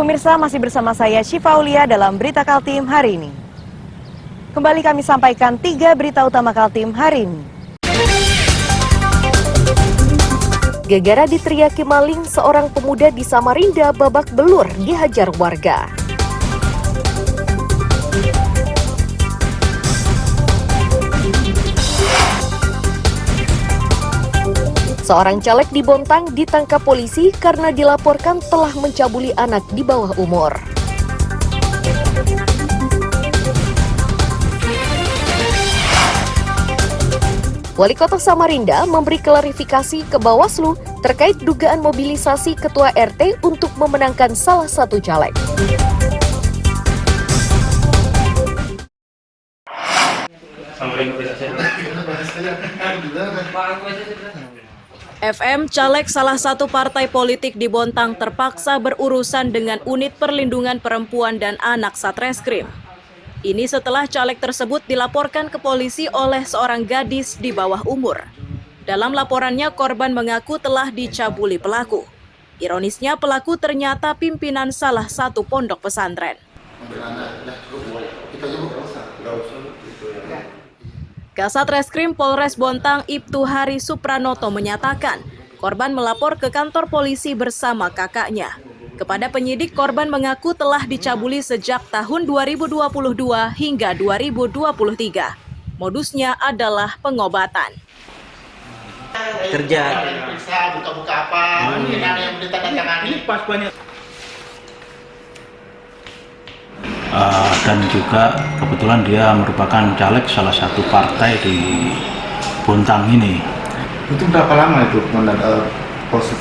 Pemirsa, masih bersama saya Syifa Aulia dalam Berita Kaltim hari ini. Kembali kami sampaikan 3 berita utama Kaltim hari ini. Gegara diteriaki maling, seorang pemuda di Samarinda babak belur dihajar warga. Seorang caleg di Bontang ditangkap polisi karena dilaporkan telah mencabuli anak di bawah umur. Wali Kota Samarinda memberi klarifikasi ke Bawaslu terkait dugaan mobilisasi Ketua RT untuk memenangkan salah satu caleg. FM, caleg salah satu partai politik di Bontang terpaksa berurusan dengan unit perlindungan perempuan dan anak Satreskrim. Ini setelah caleg tersebut dilaporkan ke polisi oleh seorang gadis di bawah umur. Dalam laporannya, korban mengaku telah dicabuli pelaku. Ironisnya, pelaku ternyata pimpinan salah satu pondok pesantren. Kasat Reskrim Polres Bontang Ibtu Hari Supranoto menyatakan korban melapor ke kantor polisi bersama kakaknya. Kepada penyidik, korban mengaku telah dicabuli sejak tahun 2022 hingga 2023. Modusnya adalah pengobatan. Kerja. Periksa, buka-buka apa, mungkin ada yang ditandatangani. Ini pas banyak. Dan juga kebetulan dia merupakan caleg salah satu partai di Bontang ini. Itu berapa lama itu proses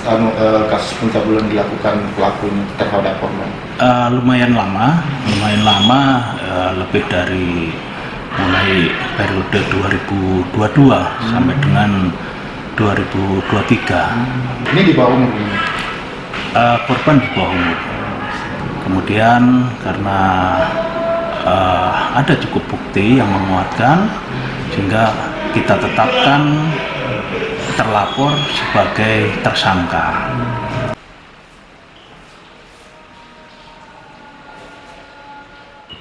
kasus pencabulan dilakukan pelakunya terhadap korban? Lumayan lama, lebih dari mulai periode 2022 sampai dengan 2023. Ini di bawah umur? Korban di bawah umur. Kemudian karena ada cukup bukti yang menguatkan, sehingga kita tetapkan terlapor sebagai tersangka.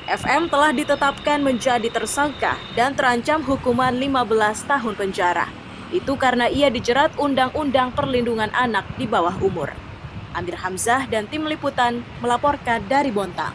FM telah ditetapkan menjadi tersangka dan terancam hukuman 15 tahun penjara. Itu karena ia dijerat Undang-Undang Perlindungan Anak di bawah umur. Amir Hamzah dan tim liputan melaporkan dari Bontang.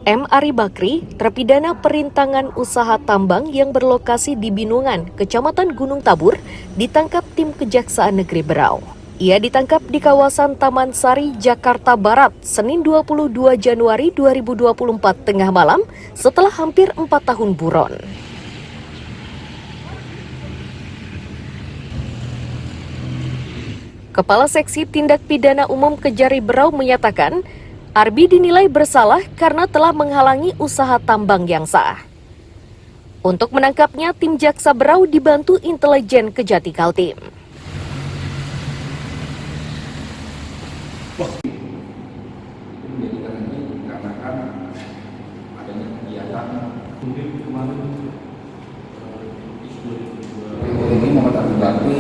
M. Ari Bakri, terpidana perintangan usaha tambang yang berlokasi di Binungan, Kecamatan Gunung Tabur, ditangkap tim Kejaksaan Negeri Berau. Ia ditangkap di kawasan Taman Sari, Jakarta Barat, Senin 22 Januari 2024 tengah malam setelah hampir 4 tahun buron. Kepala Seksi Tindak Pidana Umum Kejari Berau menyatakan, Arbi dinilai bersalah karena telah menghalangi usaha tambang yang sah. Untuk menangkapnya, tim Jaksa Berau dibantu intelijen Kejati Kaltim. Ini mengatasi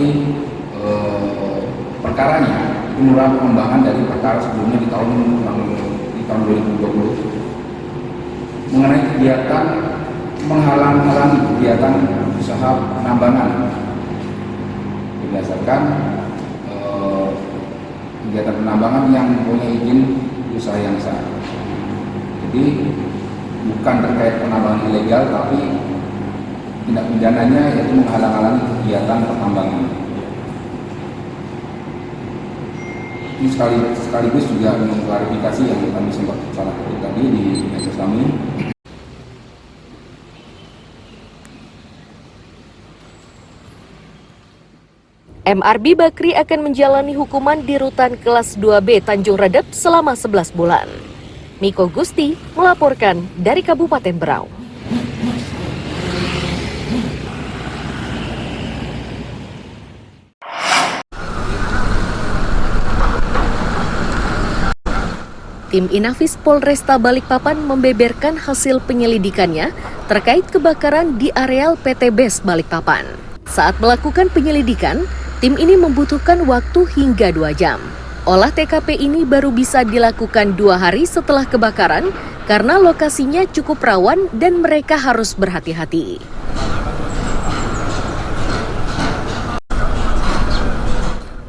perkaranya itu merupakan pengembangan dari perkara sebelumnya di tahun 2020 mengenai kegiatan menghalang-halangi kegiatan usaha penambangan berdasarkan kegiatan penambangan yang mempunyai izin usaha yang sah. Jadi bukan terkait penambangan ilegal, tapi tindak pidananya yaitu menghalang-halangi kegiatan pertambangan. Ini sekaligus juga mengklarifikasi yang kami sempat salah ketik tadi di medsos kami. MRB Bakri akan menjalani hukuman di Rutan Kelas 2B Tanjung Redep selama 11 bulan. Miko Gusti melaporkan dari Kabupaten Berau. Tim Inafis Polresta Balikpapan membeberkan hasil penyelidikannya terkait kebakaran di areal PT BES Balikpapan. Saat melakukan penyelidikan, tim ini membutuhkan waktu hingga 2 jam. Olah TKP ini baru bisa dilakukan 2 hari setelah kebakaran karena lokasinya cukup rawan dan mereka harus berhati-hati.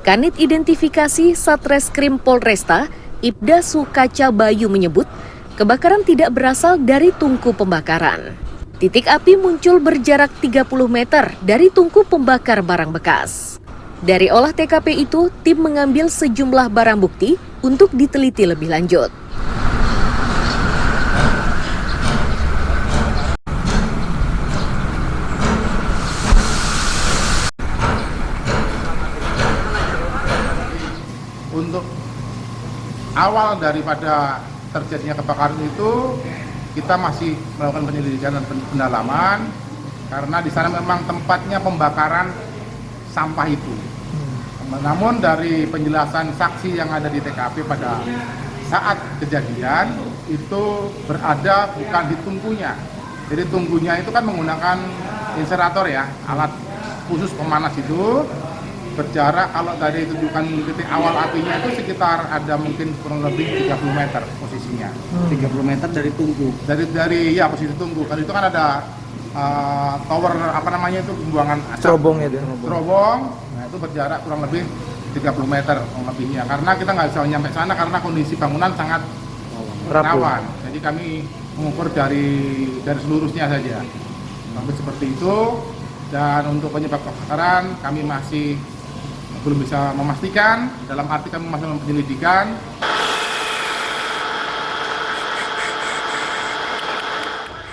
Kanit Identifikasi Satreskrim Polresta, Ibda Sukaca Bayu menyebut, kebakaran tidak berasal dari tungku pembakaran. Titik api muncul berjarak 30 meter dari tungku pembakar barang bekas. Dari olah TKP itu, tim mengambil sejumlah barang bukti untuk diteliti lebih lanjut. Untuk awal daripada terjadinya kebakaran itu, kita masih melakukan penyelidikan dan pendalaman karena di sana memang tempatnya pembakaran sampah itu. Namun dari penjelasan saksi yang ada di TKP pada saat kejadian itu berada bukan di tungkunya. Jadi tungkunya itu kan menggunakan inserator ya, alat khusus pemanas itu. Berjarak kalau tadi tunjukkan titik awal apinya itu sekitar ada mungkin kurang lebih 30 meter posisinya. 30 meter dari tungku. Dari ya posisi tungku. Kan itu kan ada tower apa namanya itu pembuangan asap. Terobong. Nah, itu berjarak kurang lebih 30 meter kurang lebihnya. Karena kita nggak bisa nyampe sana karena kondisi bangunan sangat rawan. Jadi kami mengukur dari seluruhnya saja. Sampai seperti itu. Dan untuk penyebab kebakaran kami masih belum bisa memastikan, dalam arti kami masih melakukan penyelidikan.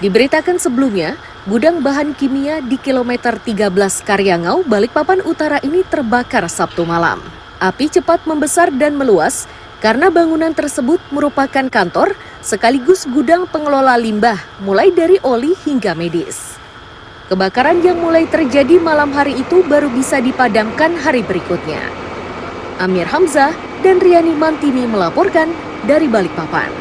Diberitakan sebelumnya, gudang bahan kimia di kilometer 13 Karyangau, Balikpapan Utara ini terbakar Sabtu malam. Api cepat membesar dan meluas karena bangunan tersebut merupakan kantor sekaligus gudang pengelola limbah, mulai dari oli hingga medis. Kebakaran yang mulai terjadi malam hari itu baru bisa dipadamkan hari berikutnya. Amir Hamzah dan Riani Mantini melaporkan dari Balikpapan.